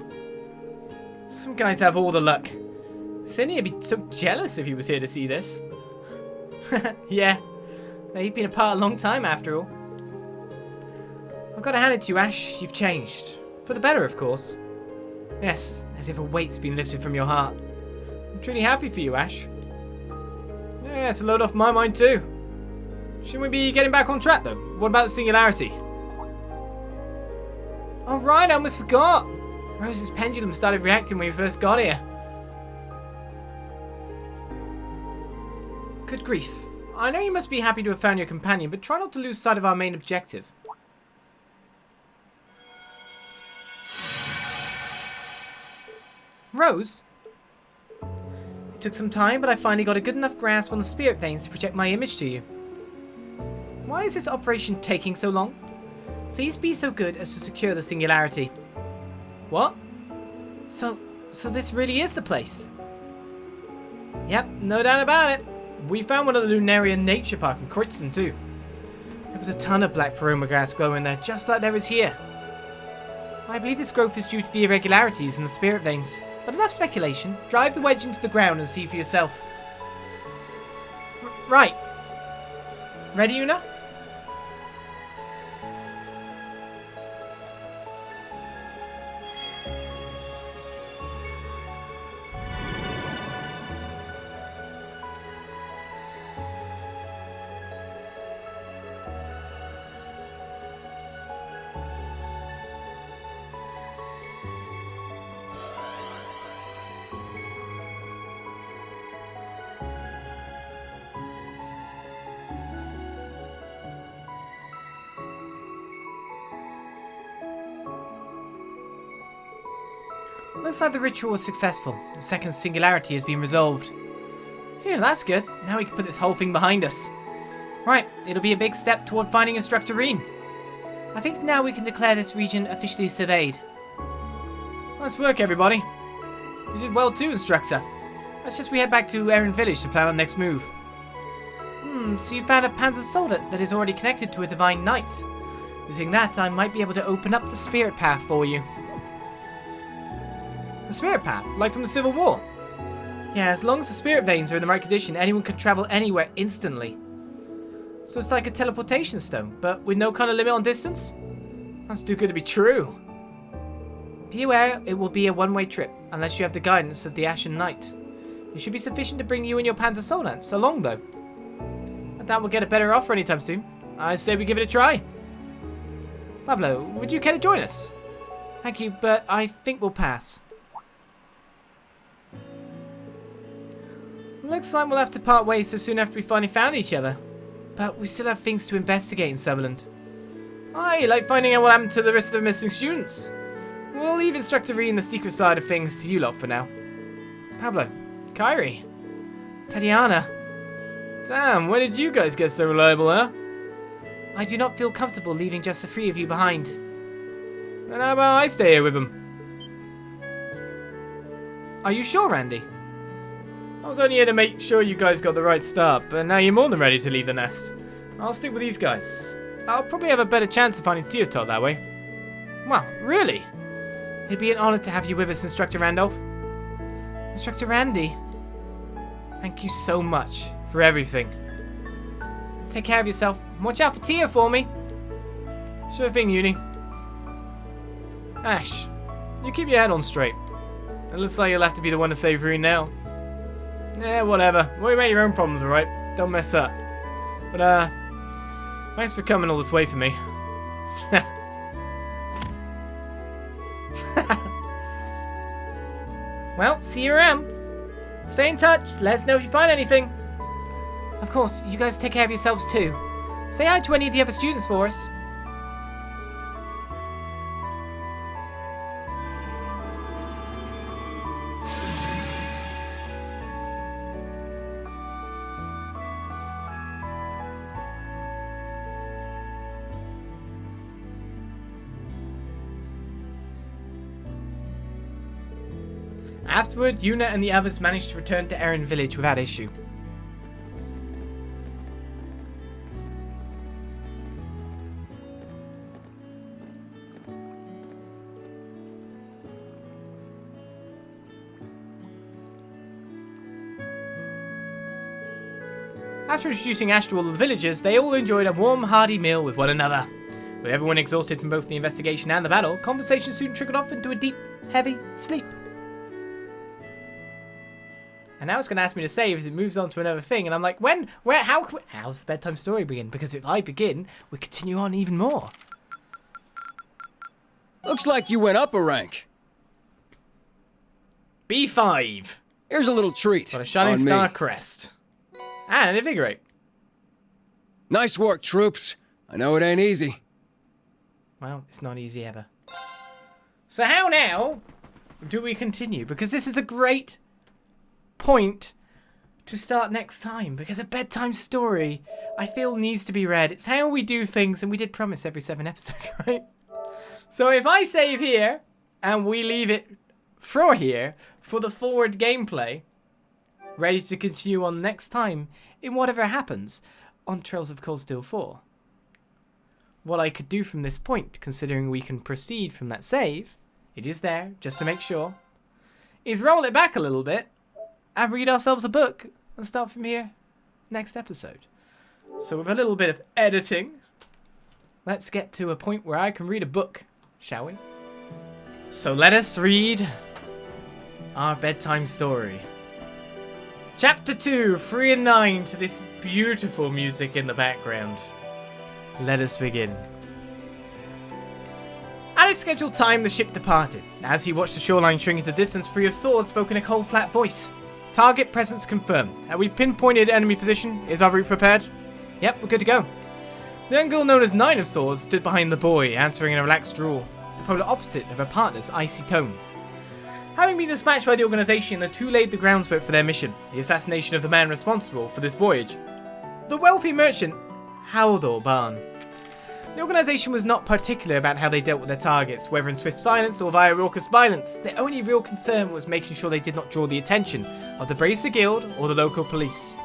Some guys have all the luck. Cindy would be so jealous if he was here to see this. Yeah, they've been apart a long time after all. I've got to hand it to you, Ash. You've changed. For the better, of course. Yes, as if a weight's been lifted from your heart. I'm truly happy for you, Ash. Yeah, it's a load off my mind too. Shouldn't we be getting back on track though? What about the singularity? Oh right, I almost forgot. Rose's pendulum started reacting when we first got here. Good grief. I know you must be happy to have found your companion, but try not to lose sight of our main objective. Rose? It took some time, but I finally got a good enough grasp on the spirit veins to project my image to you. Why is this operation taking so long? Please be so good as to secure the singularity. What? So this really is the place? Yep, no doubt about it. We found one at the Lunarian Nature Park in Kreutzen too. There was a ton of black paroma grass growing there, just like there is here. I believe this growth is due to the irregularities in the spirit veins. But enough speculation. Drive the wedge into the ground and see for yourself. Right. Ready, Una? Looks like the ritual was successful. The second singularity has been resolved. Phew, that's good. Now we can put this whole thing behind us. Right, it'll be a big step toward finding Instructor Reen. I think now we can declare this region officially surveyed. Nice work, everybody. You did well too, Instructor. Let's just we head back to Erend Village to plan our next move. So you found a Panzer Soldat that is already connected to a Divine Knight. Using that, I might be able to open up the Spirit Path for you. The Spirit Path, like from the Civil War. Yeah, as long as the Spirit Veins are in the right condition, anyone can travel anywhere instantly. So it's like a teleportation stone, but with no kind of limit on distance? That's too good to be true. Be aware, it will be a one-way trip, unless you have the guidance of the Ashen Knight. It should be sufficient to bring you and your Panzer Soldats along, though. I doubt we'll get a better offer anytime soon. I say we give it a try. Pablo, would you care to join us? Thank you, but I think we'll pass. Looks like we'll have to part ways so soon after we finally found each other. But we still have things to investigate in Sutherland. I like finding out what happened to the rest of the missing students. We'll leave Instructor Reen the secret side of things to you lot for now. Pablo, Kyrie, Tatiana. Damn, when did you guys get so reliable, huh? I do not feel comfortable leaving just the three of you behind. Then how about I stay here with them? Are you sure, Randy? I was only here to make sure you guys got the right start, but now you're more than ready to leave the nest. I'll stick with these guys. I'll probably have a better chance of finding Teotot that way. Wow, really? It'd be an honor to have you with us, Instructor Randolph. Instructor Randy, thank you so much for everything. Take care of yourself. Watch out for Tia for me. Sure thing, Uni. Ash, you keep your head on straight. It looks like you'll have to be the one to save Reen now. Yeah, whatever. Worry about your own problems, alright? Don't mess up. But, thanks for coming all this way for me. Well, see you around. Stay in touch. Let us know if you find anything. Of course, you guys take care of yourselves too. Say hi to any of the other students for us. Afterward, Yuna and the others managed to return to Erend Village without issue. After introducing Ash to all the villagers, they all enjoyed a warm, hearty meal with one another. With everyone exhausted from both the investigation and the battle, conversation soon trickled off into a deep, heavy sleep. And now it's going to ask me to save as it moves on to another thing, and I'm like, when, where, how's the bedtime story begin? Because if I begin, we continue on even more. Looks like you went up a rank. B5. Here's a little treat. Got a Shining Star crest. And an invigorate. Nice work, troops. I know it ain't easy. Well, it's not easy ever. So how now do we continue? Because this is a great point to start next time. Because a bedtime story, I feel, needs to be read. It's how we do things, and we did promise every 7 episodes, right? So if I save here, and we leave it for here, for the forward gameplay, ready to continue on next time in whatever happens on Trails of Cold Steel 4. What I could do from this point, considering we can proceed from that save, it is there, just to make sure, is roll it back a little bit and read ourselves a book and start from here next episode. So with a little bit of editing, let's get to a point where I can read a book, shall we? So let us read our bedtime story. Chapter 2, 3 and 9, to this beautiful music in the background. Let us begin. At a scheduled time, the ship departed. As he watched the shoreline shrink into distance, Three of Swords spoke in a cold, flat voice. Target presence confirmed. Have we pinpointed enemy position? Is our route prepared? Yep, we're good to go. The young girl known as Nine of Swords stood behind the boy, answering in a relaxed drawl, the polar opposite of her partner's icy tone. Having been dispatched by the organization, the two laid the groundswork for their mission, the assassination of the man responsible for this voyage, the wealthy merchant Haldor Barn. The organization was not particular about how they dealt with their targets, whether in swift silence or via raucous violence. Their only real concern was making sure they did not draw the attention of the Bracer Guild or the local police.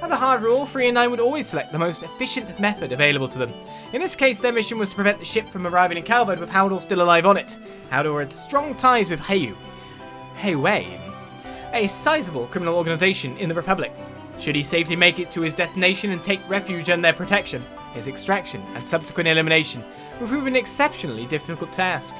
As a hard rule, 3 and 9 would always select the most efficient method available to them. In this case, their mission was to prevent the ship from arriving in Calvard with Haldor still alive on it. Haldor had strong ties with Heiwei, a sizable criminal organization in the Republic. Should he safely make it to his destination and take refuge in their protection, his extraction and subsequent elimination would prove an exceptionally difficult task.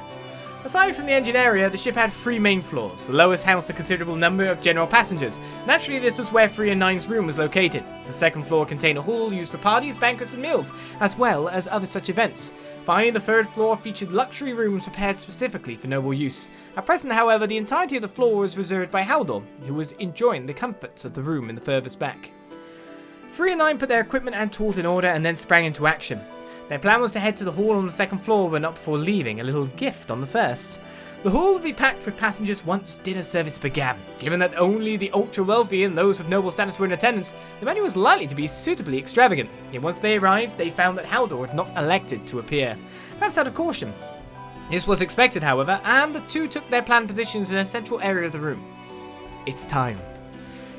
Aside from the engine area, the ship had 3 main floors. The lowest housed a considerable number of general passengers. Naturally, this was where 3 and 9's room was located. The second floor contained a hall used for parties, banquets and meals, as well as other such events. Finally, the third floor featured luxury rooms prepared specifically for noble use. At present, however, the entirety of the floor was reserved by Haldor, who was enjoying the comforts of the room in the furthest back. 3 and 9 put their equipment and tools in order and then sprang into action. Their plan was to head to the hall on the second floor, but not before leaving a little gift on the first. The hall would be packed with passengers once dinner service began. Given that only the ultra-wealthy and those with noble status were in attendance, the menu was likely to be suitably extravagant. Yet once they arrived, they found that Haldor had not elected to appear, perhaps out of caution. This was expected, however, and the two took their planned positions in a central area of the room. It's time.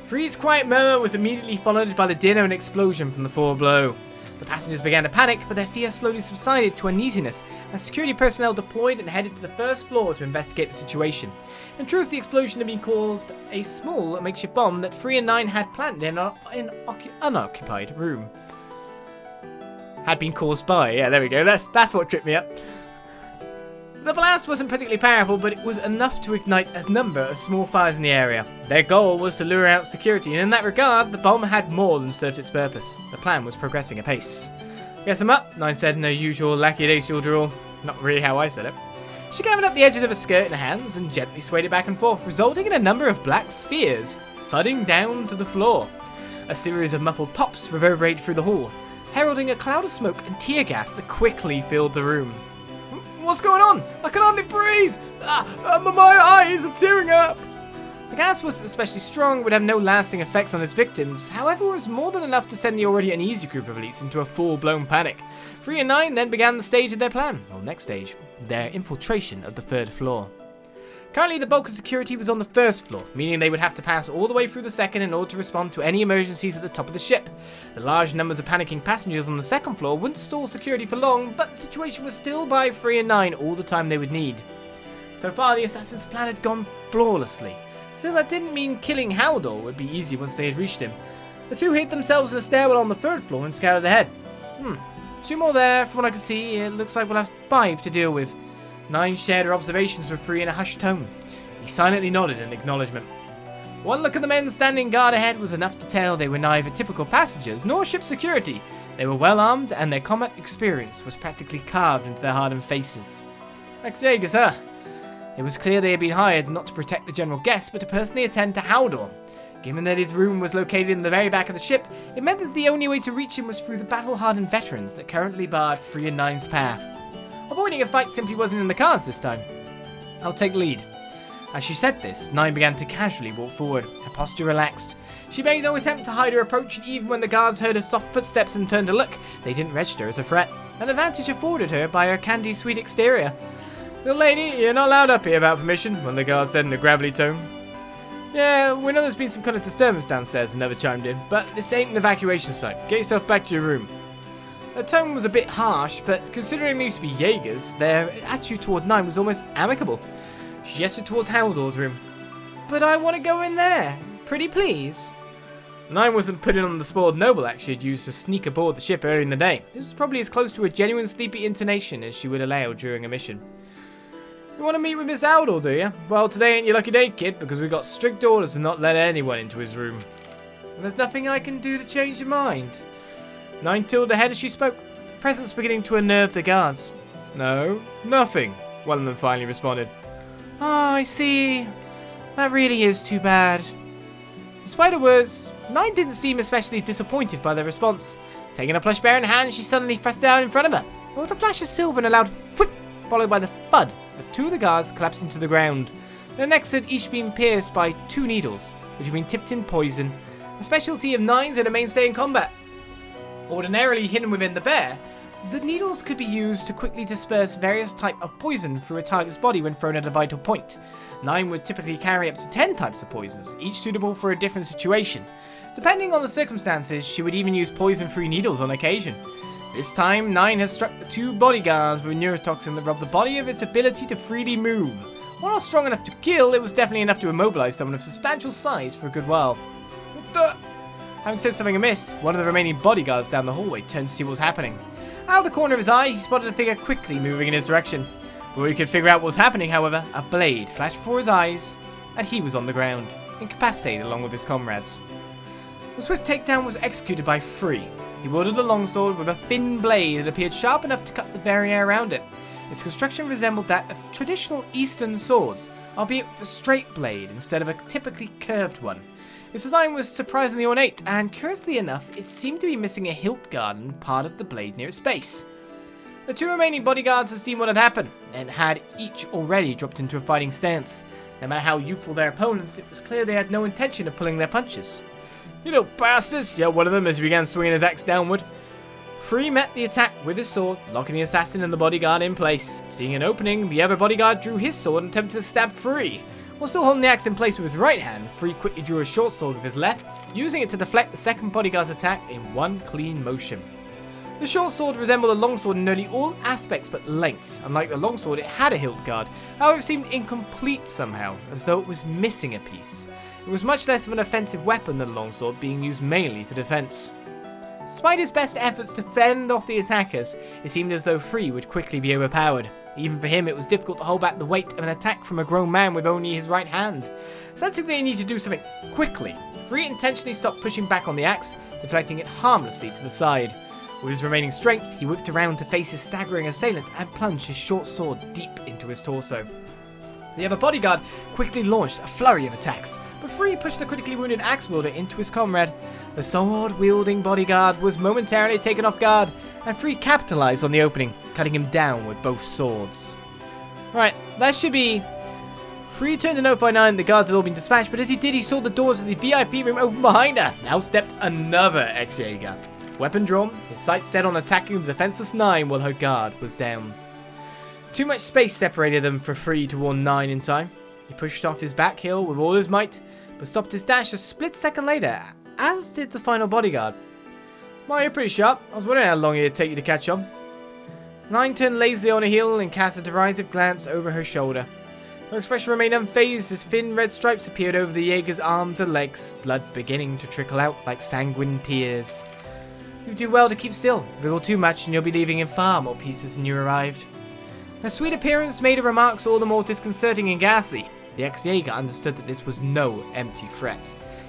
Three's quiet murmur was immediately followed by the din of an explosion from the floor below. The passengers began to panic, but their fear slowly subsided to uneasiness as security personnel deployed and headed to the first floor to investigate the situation. In truth, the explosion had been caused a small makeshift bomb that 3 and 9 had planted in an unoccupied room. Had been caused by, yeah, there we go, that's what tripped me up. The blast wasn't particularly powerful, but it was enough to ignite a number of small fires in the area. Their goal was to lure out security, and in that regard, the bomb had more than served its purpose. The plan was progressing apace. Guess I'm up, 9 said in her usual lackadaisical drawl. Not really how I said it. She gathered up the edges of her skirt in her hands and gently swayed it back and forth, resulting in a number of black spheres thudding down to the floor. A series of muffled pops reverberated through the hall, heralding a cloud of smoke and tear gas that quickly filled the room. What's going on? I can hardly breathe! My eyes are tearing up! The gas wasn't especially strong, would have no lasting effects on its victims. However, it was more than enough to send the already uneasy group of elites into a full-blown panic. 3 and 9 then began the stage of their plan, or next stage, their infiltration of the third floor. Currently, the bulk of security was on the first floor, meaning they would have to pass all the way through the second in order to respond to any emergencies at the top of the ship. The large numbers of panicking passengers on the second floor wouldn't stall security for long, but the situation was still by 3 and 9 all the time they would need. So far, the assassin's plan had gone flawlessly. Still, that didn't mean killing Haldor would be easy once they had reached him. The two hid themselves in a stairwell on the third floor and scouted ahead. 2 more there, from what I can see. It looks like we'll have 5 to deal with. 9 shared her observations with 3 in a hushed tone. He silently nodded in acknowledgement. One look at the men standing guard ahead was enough to tell they were neither typical passengers nor ship security. They were well armed, and their combat experience was practically carved into their hardened faces. Ex-Jaeger, sir. It was clear they had been hired not to protect the general guest, but to personally attend to Haldor. Given that his room was located in the very back of the ship, it meant that the only way to reach him was through the battle-hardened veterans that currently barred 3 and 9's path. Avoiding a fight simply wasn't in the cards this time. I'll take lead. As she said this, 9 began to casually walk forward, her posture relaxed. She made no attempt to hide her approach, and even when the guards heard her soft footsteps and turned to look, they didn't register as a threat, an advantage afforded her by her candy-sweet exterior. "Little lady, you're not allowed up here without permission," one of the guards said in a gravelly tone. "Yeah, we know there's been some kind of disturbance downstairs," another chimed in, "but this ain't an evacuation site. Get yourself back to your room." Her tone was a bit harsh, but considering they used to be Jaegers, their attitude toward 9 was almost amicable. She gestured towards Haldor's room. "But I want to go in there. Pretty please." Nine wasn't putting on the spoiled noble act she had used to sneak aboard the ship earlier in the day. This was probably as close to a genuine sleepy intonation as she would allow during a mission. You want to meet with Miss Owl, do you? Well, today ain't your lucky day, kid, because we've got strict orders to not let anyone into his room. And there's nothing I can do to change your mind. Nine tilted her head as she spoke, presence beginning to unnerve the guards. No, nothing, one of them finally responded. Oh, I see. That really is too bad. Despite her words, Nine didn't seem especially disappointed by their response. Taking a plush bear in hand, she suddenly thrust down in front of her. There was a flash of silver and a loud whoop, followed by the thud of two of the guards collapsing to the ground. Their necks had each been pierced by 2 needles, which had been tipped in poison, a specialty of Nine's and a mainstay in combat. Ordinarily hidden within the bear, the needles could be used to quickly disperse various types of poison through a target's body when thrown at a vital point. Nine would typically carry up to 10 types of poisons, each suitable for a different situation. Depending on the circumstances, she would even use poison-free needles on occasion. This time, Nine has struck the 2 bodyguards with a neurotoxin that robbed the body of its ability to freely move. While not strong enough to kill, it was definitely enough to immobilize someone of substantial size for a good while. What the? Having said something amiss, one of the remaining bodyguards down the hallway turned to see what was happening. Out of the corner of his eye, he spotted a figure quickly moving in his direction. Before he could figure out what was happening, however, a blade flashed before his eyes, and he was on the ground, incapacitated along with his comrades. The swift takedown was executed by Free. He wielded a longsword with a thin blade that appeared sharp enough to cut the very air around it. Its construction resembled that of traditional Eastern swords, albeit with a straight blade instead of a typically curved one. Its design was surprisingly ornate, and curiously enough, it seemed to be missing a hilt guard and part of the blade near its base. The 2 remaining bodyguards had seen what had happened, and had each already dropped into a fighting stance. No matter how youthful their opponents, it was clear they had no intention of pulling their punches. "You little bastards!" yelled one of them as he began swinging his axe downward. Free met the attack with his sword, locking the assassin and the bodyguard in place. Seeing an opening, the other bodyguard drew his sword and attempted to stab Free. While still holding the axe in place with his right hand, Free quickly drew a short sword with his left, using it to deflect the second bodyguard's attack in one clean motion. The short sword resembled a longsword in nearly all aspects but length. Unlike the longsword, it had a hilt guard, however it seemed incomplete somehow, as though it was missing a piece. It was much less of an offensive weapon than the longsword, being used mainly for defense. Despite his best efforts to fend off the attackers, it seemed as though Free would quickly be overpowered. Even for him, it was difficult to hold back the weight of an attack from a grown man with only his right hand. Sensing they need to do something quickly, Free intentionally stopped pushing back on the axe, deflecting it harmlessly to the side. With his remaining strength, he whipped around to face his staggering assailant and plunged his short sword deep into his torso. The other bodyguard quickly launched a flurry of attacks, but Free pushed the critically wounded axe wielder into his comrade. The sword-wielding bodyguard was momentarily taken off guard, and Free capitalized on the opening, cutting him down with both swords. Right, that should be... Free turned to notify Nine the guards had all been dispatched, but as he did, he saw the doors of the VIP room open behind her. Now stepped another ex-Jaeger. Weapon drawn, his sights set on attacking the defenseless Nine while her guard was down. Too much space separated them for Free to warn Nine in time. He pushed off his back heel with all his might, but stopped his dash a split second later, as did the final bodyguard. "Well, you're pretty sharp. I was wondering how long it'd take you to catch on." Nine turned lazily on a heel and cast a derisive glance over her shoulder. Her expression remained unfazed as thin red stripes appeared over the Jaeger's arms and legs, blood beginning to trickle out like sanguine tears. "You do well to keep still. Wriggle too much and you'll be leaving in far more pieces than you arrived." Her sweet appearance made her remarks all the more disconcerting and ghastly. The ex-Jaeger understood that this was no empty threat.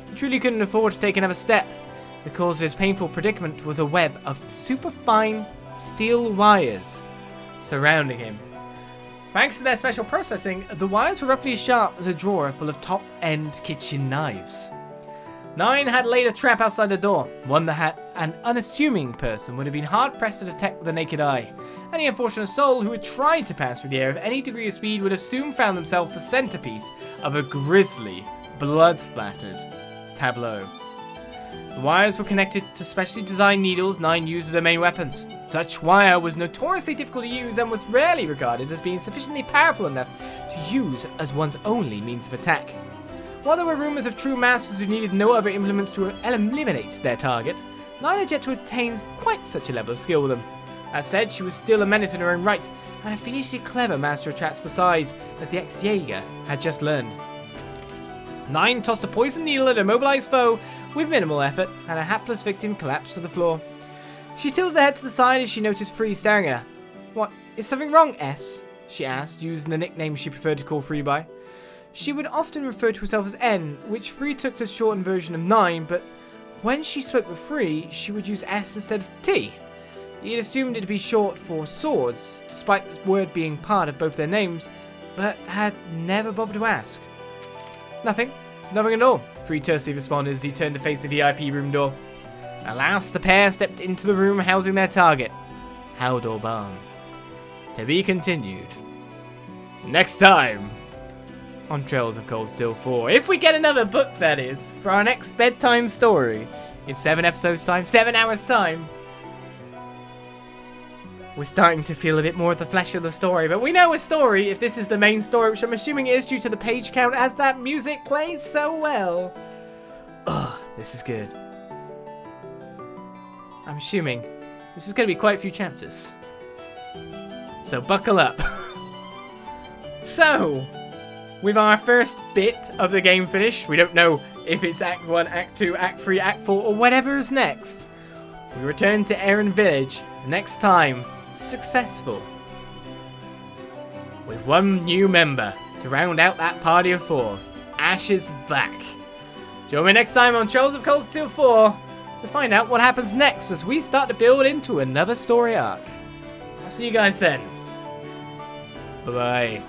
He truly couldn't afford to take another step. The cause of his painful predicament was a web of superfine steel wires surrounding him. Thanks to their special processing, the wires were roughly as sharp as a drawer full of top-end kitchen knives. Nine had laid a trap outside the door, one that an unassuming person would have been hard-pressed to detect with the naked eye. Any unfortunate soul who had tried to pass through the air with any degree of speed would have soon found themselves the centerpiece of a grisly, blood-splattered tableau. The wires were connected to specially designed needles Nine used as their main weapons. Such wire was notoriously difficult to use and was rarely regarded as being sufficiently powerful enough to use as one's only means of attack. While there were rumors of true masters who needed no other implements to eliminate their target, Nine had yet to attain quite such a level of skill with them. That said, she was still a menace in her own right, and a fiendishly clever master of traps besides, as the ex-Jaeger had just learned. Nine tossed a poison needle at a mobilized foe, with minimal effort, and a hapless victim collapsed to the floor. She tilted her head to the side as she noticed Free staring at her. "What, is something wrong, S?" she asked, using the nickname she preferred to call Free by. She would often refer to herself as N, which Free took as a shortened version of 9, but when she spoke with Free, she would use S instead of T. He had assumed it to be short for swords, despite this word being part of both their names, but had never bothered to ask. Nothing at all, Free tersely responded as he turned to face the VIP room door. At last, the pair stepped into the room housing their target, Haldor Barn. To be continued. Next time on Trails of Cold Steel 4. If we get another book, that is, for our next bedtime story. In 7 episodes time, 7 hours time. We're starting to feel a bit more of the flesh of the story, but we know a story if this is the main story, which I'm assuming is due to the page count as that music plays so well. Ugh, this is good. I'm assuming this is going to be quite a few chapters. So buckle up. So, with our first bit of the game finished, we don't know if it's Act 1, Act 2, Act 3, Act 4, or whatever is next. We return to Eren Village, next time, successful. With one new member to round out that party of 4. Ash is back. Join me next time on Trails of Cold Steel 4 to find out what happens next as we start to build into another story arc. I'll see you guys then. Bye-bye.